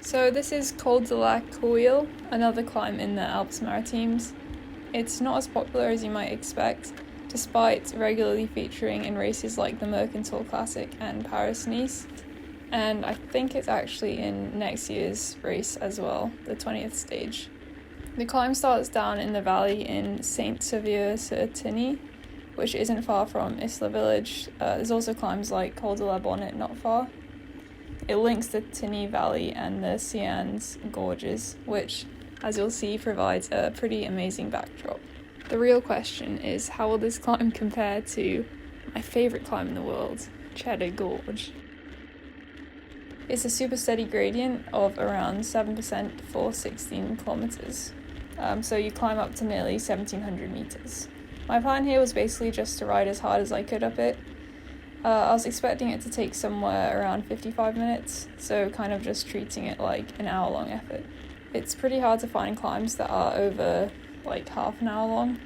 So this is Col de la Couillole, another climb in the Alpes Maritimes. It's not as popular as you might expect, despite regularly featuring in races like the Mercantile Classic and Paris-Nice. And I think it's actually in next year's race as well, the 20th stage. The climb starts down in the valley in Saint-Sevier-sur-Tigny, which isn't far from Isla Village. There's also climbs like Col de la Bonnet not far. It links the Tigny Valley and the Sians Gorges, which, as you'll see, provides a pretty amazing backdrop. The real question is, how will this climb compare to my favourite climb in the world, Cheddar Gorge? It's a super steady gradient of around 7% for 16 kilometres, so you climb up to nearly 1700 metres. My plan here was basically just to ride as hard as I could up it. I was expecting it to take somewhere around 55 minutes, so kind of just treating it like an hour-long effort. It's pretty hard to find climbs that are over like half an hour long,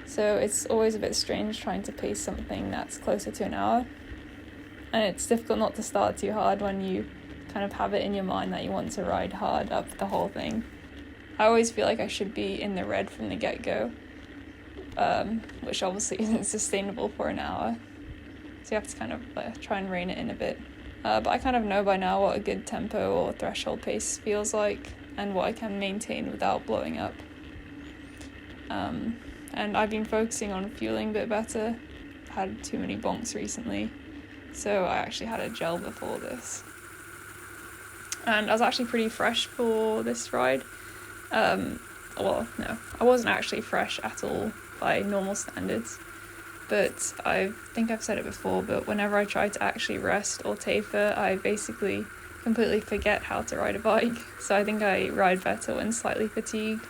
so it's always a bit strange trying to pace something that's closer to an hour. And it's difficult not to start too hard when you kind of have it in your mind that you want to ride hard up the whole thing. I always feel like I should be in the red from the get-go, which obviously isn't sustainable for an hour. So you have to kind of try and rein it in a bit. But I kind of know by now what a good tempo or threshold pace feels like and what I can maintain without blowing up. And I've been focusing on fueling a bit better. Had too many bonks recently, so I actually had a gel before this. And I was actually pretty fresh for this ride. Well, no, I wasn't actually fresh at all by normal standards. But I think I've said it before, but whenever I try to actually rest or taper, I basically completely forget how to ride a bike. So I think I ride better when slightly fatigued.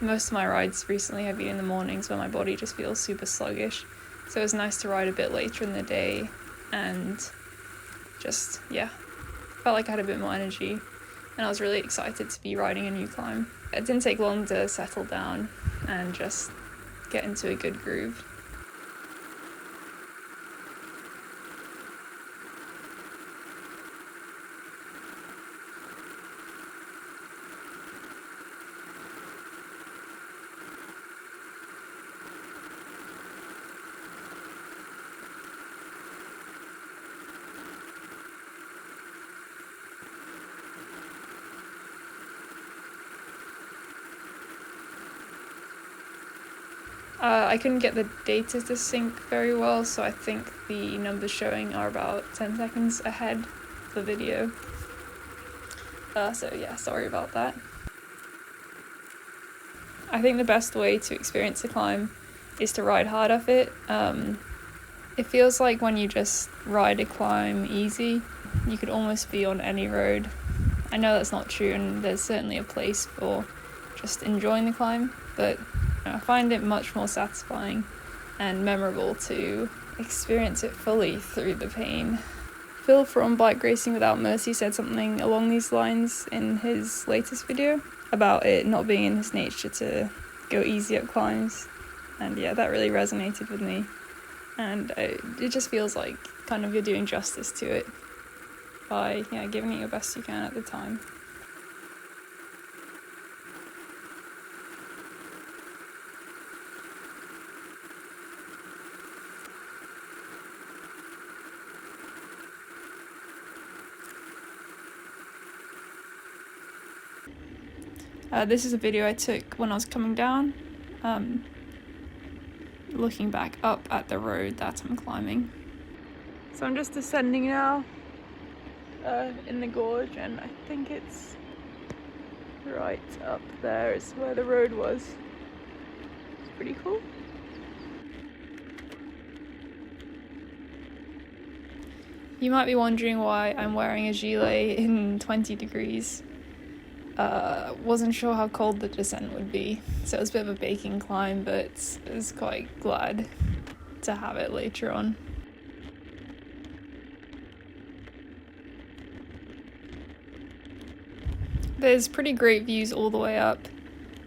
Most of my rides recently have been in the mornings when my body just feels super sluggish. So it was nice to ride a bit later in the day and just, felt like I had a bit more energy. And I was really excited to be riding a new climb. It didn't take long to settle down and just get into a good groove. I couldn't get the data to sync very well, so I think the numbers showing are about 10 seconds ahead of the video. Sorry about that. I think the best way to experience the climb is to ride hard up it. It feels like when you just ride a climb easy, you could almost be on any road. I know that's not true, and there's certainly a place for just enjoying the climb, but I find it much more satisfying and memorable to experience it fully through the pain. Phil from Bike Racing Without Mercy said something along these lines in his latest video about it not being in his nature to go easy up climbs, and that really resonated with me, and it just feels like kind of you're doing justice to it by giving it your best you can at the time. This is a video I took when I was coming down, looking back up at the road that I'm climbing. So I'm just descending now in the gorge, and I think it's right up there is where the road was. It's pretty cool. You might be wondering why I'm wearing a gilet in 20 degrees. Wasn't sure how cold the descent would be, so it was a bit of a baking climb, but I was quite glad to have it later on. There's pretty great views all the way up,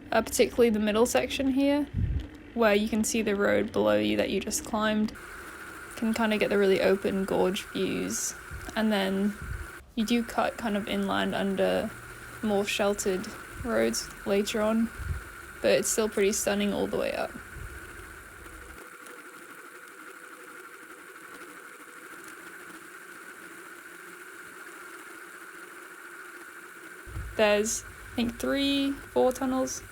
particularly the middle section here, where you can see the road below you that you just climbed. Can kind of get the really open gorge views, and then You do cut kind of inland under more sheltered roads later on, but it's still pretty stunning all the way up. There's, I think, 3-4 tunnels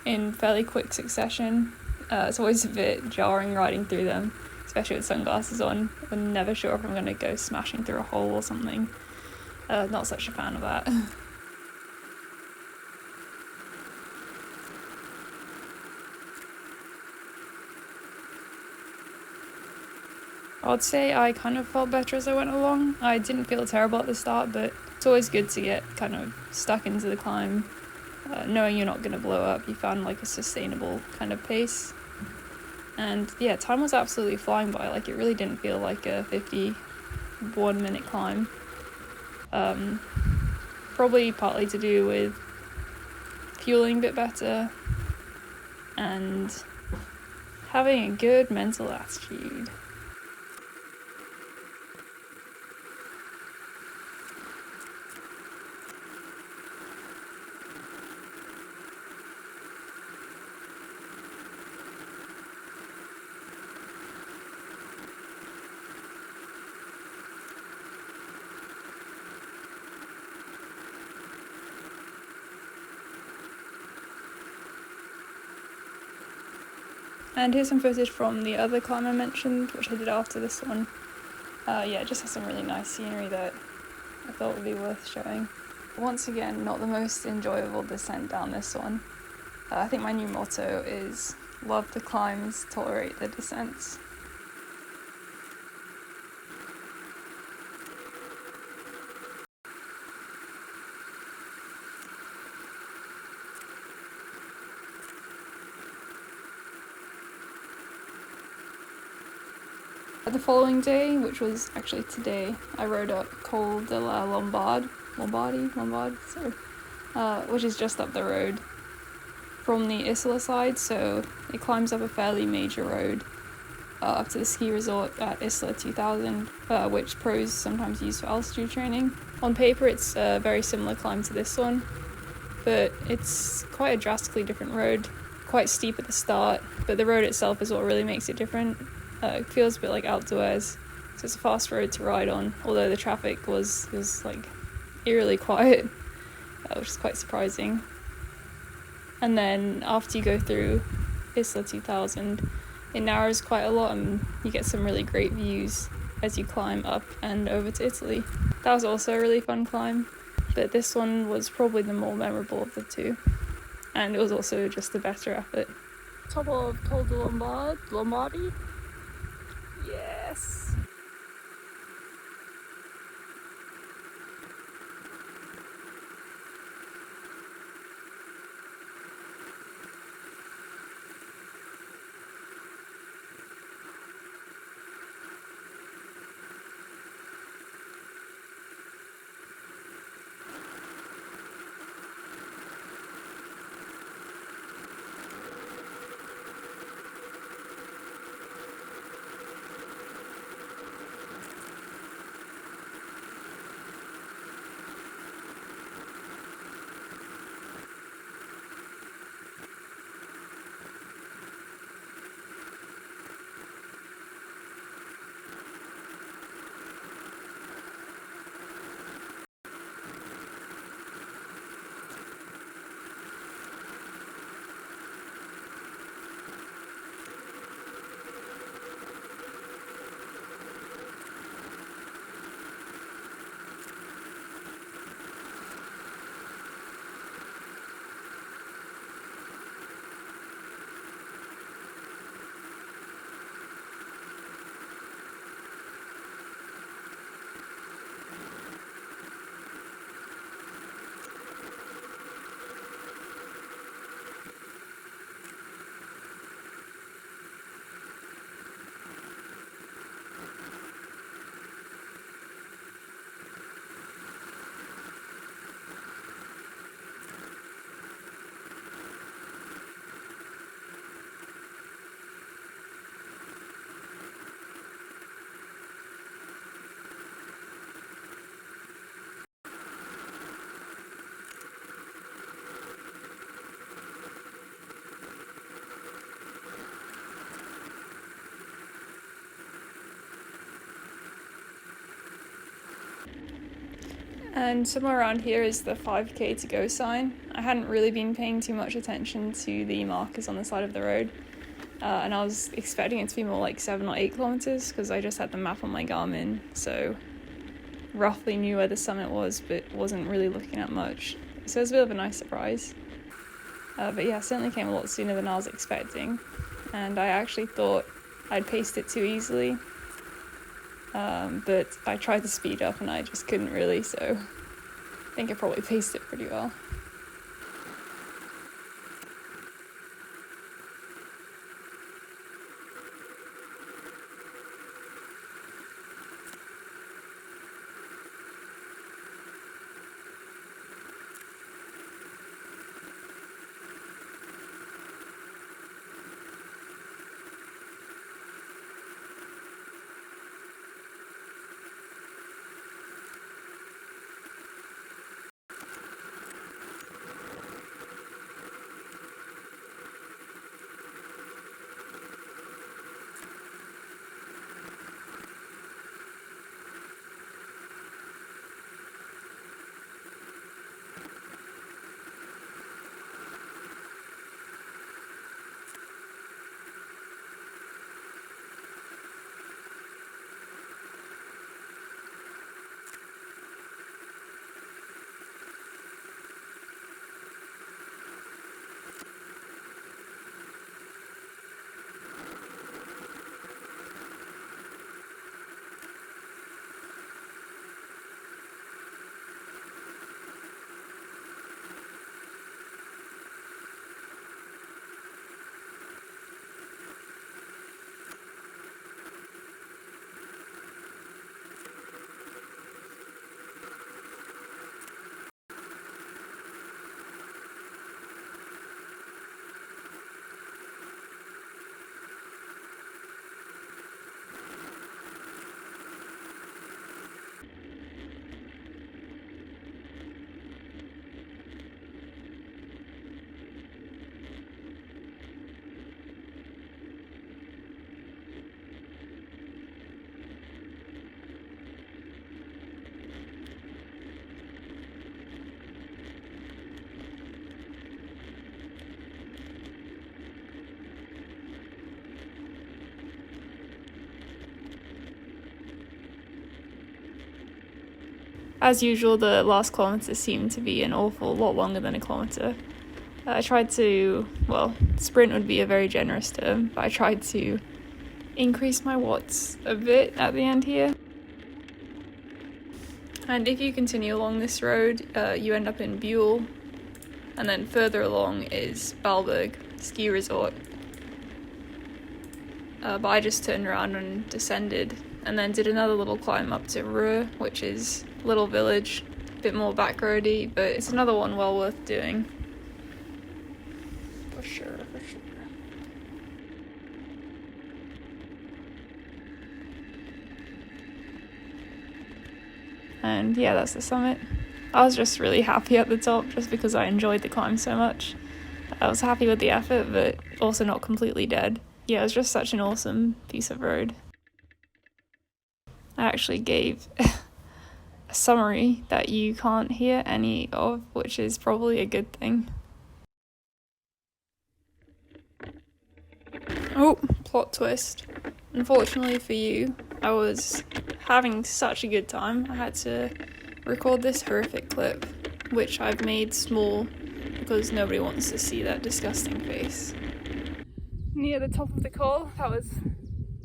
in fairly quick succession. It's always a bit jarring riding through them, especially with sunglasses on. I'm never sure if I'm going to go smashing through a hole or something. Not such a fan of that. I'd say I kind of felt better as I went along. I didn't feel terrible at the start, but it's always good to get kind of stuck into the climb, knowing you're not going to blow up. You found like a sustainable kind of pace. And yeah, time was absolutely flying by. Like, it really didn't feel like a 51-minute climb. Probably partly to do with fueling a bit better and having a good mental attitude. And here's some footage from the other climb I mentioned, which I did after this one. Yeah, it just has some really nice scenery that I thought would be worth showing. Once again, not the most enjoyable descent down this one. I think my new motto is love the climbs, tolerate the descents. The following day, which was actually today, I rode up Col de la Lombarde, sorry, which is just up the road from the Isola side, so it climbs up a fairly major road up to the ski resort at Isola 2000, which pros sometimes use for altitude training. On paper, it's a very similar climb to this one, but it's quite a drastically different road, quite steep at the start, but the road itself is what really makes it different. It feels a bit like outdoors, so it's a fast road to ride on, although the traffic was like eerily quiet, which is quite surprising. And then after you go through Isola 2000, it narrows quite a lot and you get some really great views as you climb up and over to Italy. That was also a really fun climb, but this one was probably the more memorable of the two, and it was also just the better effort. Top of Col de Lombarde. Yes. And somewhere around here is the 5k to go sign. I hadn't really been paying too much attention to the markers on the side of the road, and I was expecting it to be more like 7 or 8 kilometers because I just had the map on my Garmin, so roughly knew where the summit was, but wasn't really looking at much. So it was a bit of a nice surprise. But yeah, certainly came a lot sooner than I was expecting, and I actually thought I'd paced it too easily. But I tried to speed up and I just couldn't really, so I think I probably paced it pretty well. As usual, the last kilometre seemed to be an awful lot longer than a kilometre. I tried to, sprint would be a very generous term, but I tried to increase my watts a bit at the end here. And if you continue along this road, you end up in Buell, and then further along is Baalberg ski resort. But I just turned around and descended, and then did another little climb up to Ruhr, which is a little village, a bit more back roady, but it's another one well worth doing. For sure. And yeah, that's the summit. I was just really happy at the top just because I enjoyed the climb so much. I was happy with the effort, but also not completely dead. Yeah, it was just such an awesome piece of road. I actually gave a summary that you can't hear any of, which is probably a good thing. Oh, plot twist. Unfortunately for you, I was having such a good time, I had to record this horrific clip, which I've made small because nobody wants to see that disgusting face. Near the top of the col, that was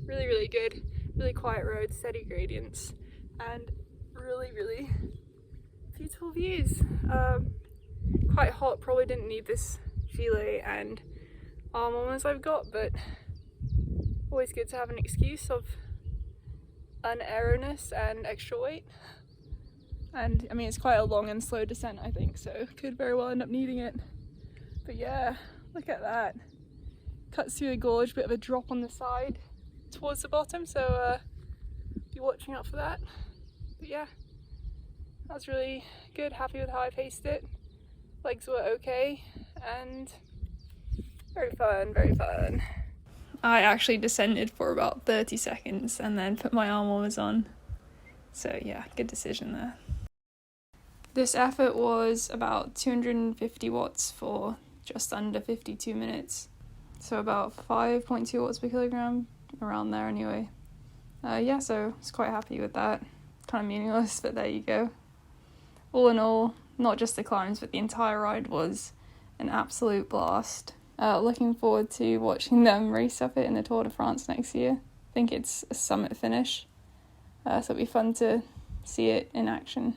really, really good. Really quiet road, steady gradients, and really, really beautiful views. Quite hot, probably didn't need this gilet and arm warmers I've got, but always good to have an excuse of unaeroness and extra weight. And I mean, it's quite a long and slow descent, I think, so could very well end up needing it. But yeah, look at that. Cuts through a gorge, bit of a drop on the side towards the bottom, so be watching out for that. But yeah, that was really good, happy with how I paced it. Legs were okay, and very fun, very fun. I actually descended for about 30 seconds and then put my arm warmers on. So yeah, good decision there. This effort was about 250 watts for just under 52 minutes. So about 5.2 watts per kilogram, around there anyway. So I was quite happy with that. Kind of meaningless, but there you go. All in all, not just the climbs, but the entire ride was an absolute blast. Looking forward to watching them race up it in the Tour de France next year. I think it's a summit finish, so it'll be fun to see it in action.